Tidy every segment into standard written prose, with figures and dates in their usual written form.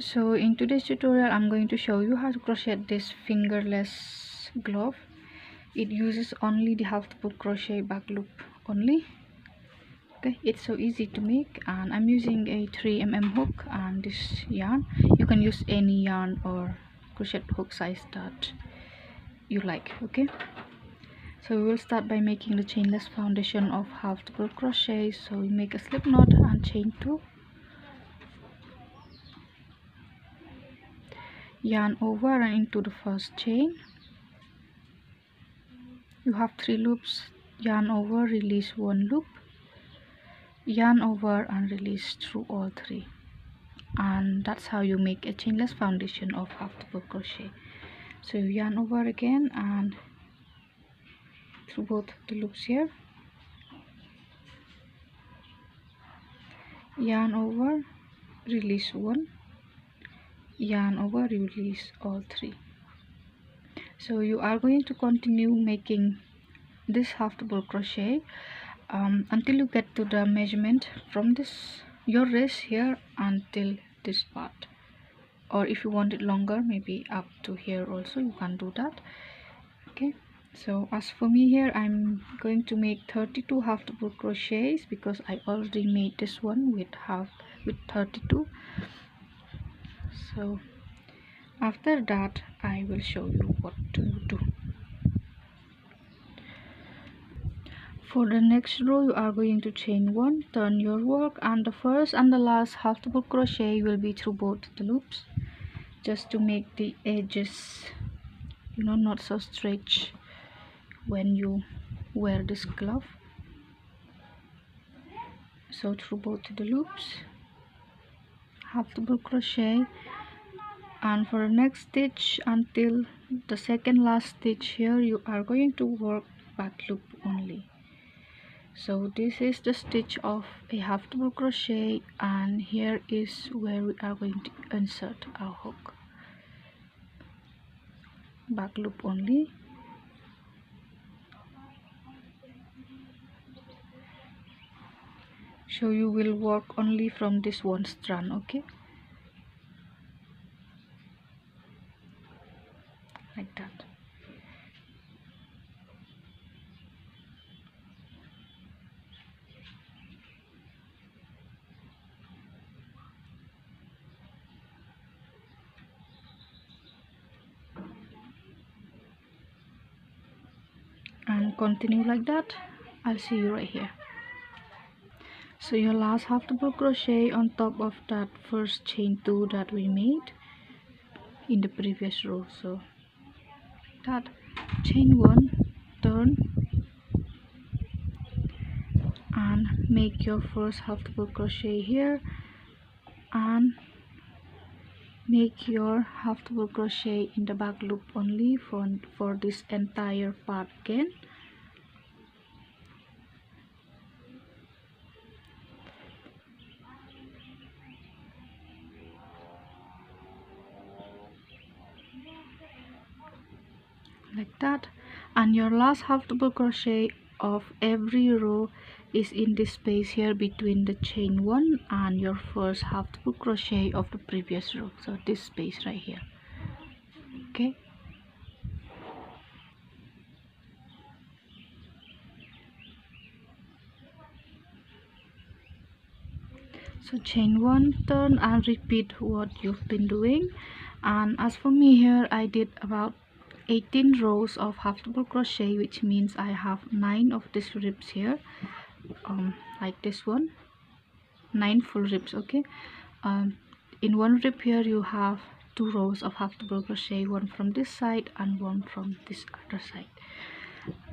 So in today's tutorial I'm going to show you how to crochet this fingerless glove. It uses only the half double crochet back loop only. Okay, it's so easy to make, and I'm using a 3mm hook and this yarn. You can use any yarn or crochet hook size that you like. Okay, so we will start by making the chainless foundation of half double crochet. So we make a slip knot and chain 2, yarn over and into the first chain. You have 3 loops, yarn over, release 1 loop, yarn over and release through all 3, and that's how you make a chainless foundation of half double crochet. So you yarn over again and through both the loops here, yarn over, release 1, yarn over, release all 3. So you are going to continue making this half double crochet until you get to the measurement from this your wrist here until this part, or if you want it longer, maybe up to here also, you can do that. Okay, so as for me here, I'm going to make 32 half double crochets because I already made this one with 32. So after that I will show you what to do. For the next row, you are going to chain 1, turn your work, and the first and the last half double crochet will be through both the loops, just to make the edges, not so stretch when you wear this glove. So through both the loops, half double crochet, and for the next stitch until the second last stitch here, you are going to work back loop only. So this is the stitch of a half double crochet, and here is where we are going to insert our hook. Back loop only. So you will work only from this one strand, okay, like that. And continue like that. I'll see you right here. So your last half double crochet on top of that first chain 2 that we made in the previous row. So that, chain 1, turn and make your first half double crochet here, and make your half double crochet in the back loop only for this entire part again. Like that, and your last half double crochet of every row is in this space here between the chain 1 and your first half double crochet of the previous row. So this space right here. Okay, so chain 1, turn and repeat what you've been doing. And as for me here, I did about 18 rows of half double crochet, which means I have 9 of these ribs here, like this one, 9 full ribs. Okay, in one rib here you have 2 rows of half double crochet, one from this side and one from this other side.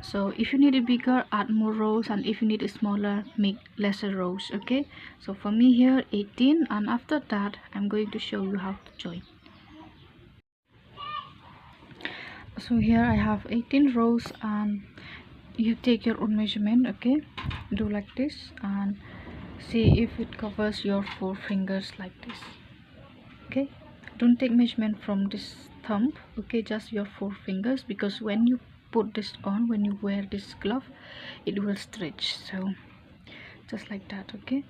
So if you need it bigger, add more rows, and if you need it smaller, make lesser rows. Okay, so for me here 18, and after that I'm going to show you how to join. So here I have 18 rows, and you take your own measurement. Okay, do like this and see if it covers your 4 fingers like this. Okay, don't take measurement from this thumb, okay, just your 4 fingers, because when you put this on, when you wear this glove, it will stretch. So just like that. Okay,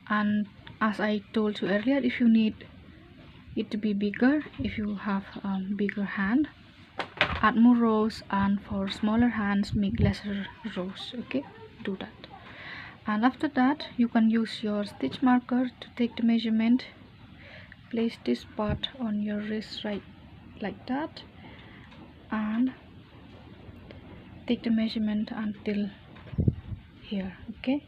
and as I told you earlier, if you need it to be bigger, if you have bigger hand, add more rows, and for smaller hands make lesser rows. Okay, do that. And after that you can use your stitch marker to take the measurement. Place this part on your wrist right like that, and take the measurement until here. Okay,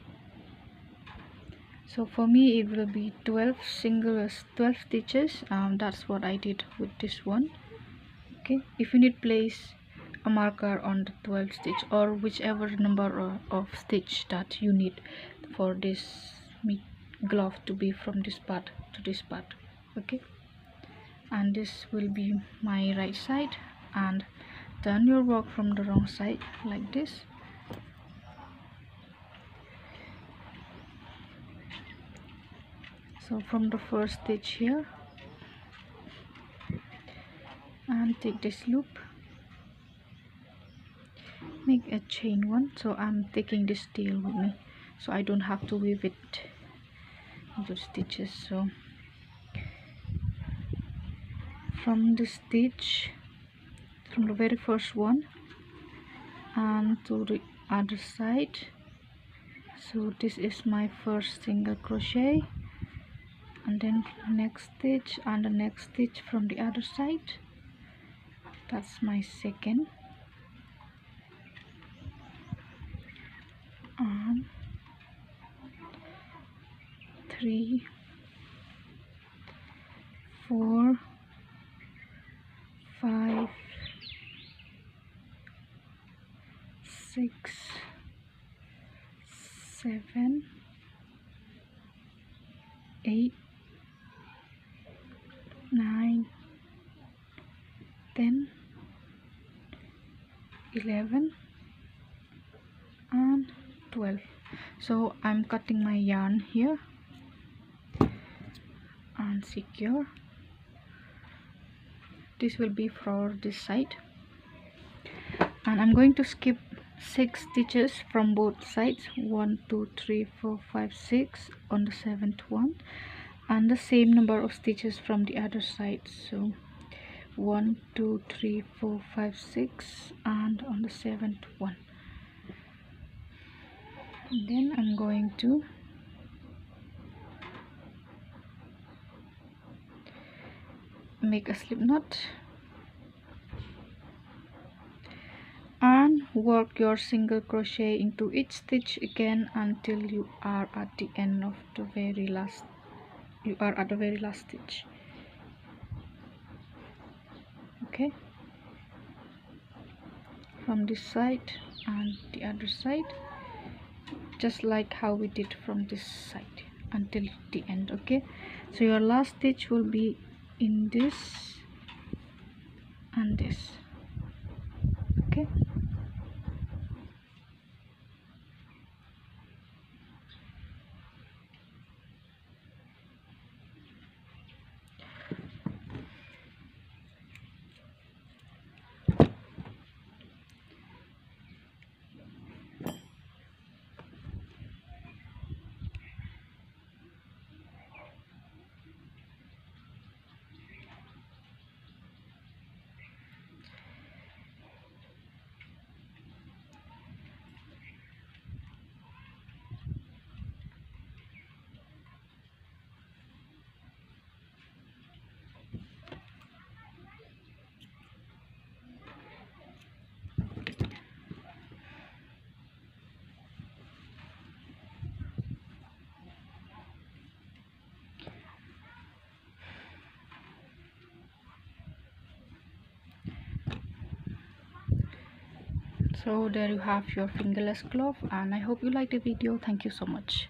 so for me it will be 12 stitches. That's what I did with this one. Okay, if you need, place a marker on the 12 stitch or whichever number of stitch that you need for this glove to be from this part to this part. Okay, and this will be my right side, and turn your work from the wrong side like this. So from the first stitch here, and take this loop, make a chain one. So I'm taking this tail with me so I don't have to weave it into stitches. So from the stitch, from the very first one and to the other side, so this is my first single crochet, and then next stitch and the next stitch from the other side, that's my second, and 3, 4, 5, 6, 7, 8, 9, 10, 11 and 12. So I'm cutting my yarn here and secure. This will be for this side, and I'm going to skip 6 stitches from both sides, 1 2 3 4 5 6 on the 7th one, and the same number of stitches from the other side. So 1 2 3 4 5 6 and on the 7th one. And then I'm going to make a slip knot and work your single crochet into each stitch again until you are at the end of the very last stitch. Okay, from this side and the other side, just like how we did from this side until the end. Okay, so your last stitch will be in this and this. Okay, so there you have your fingerless glove, and I hope you liked the video. Thank you so much.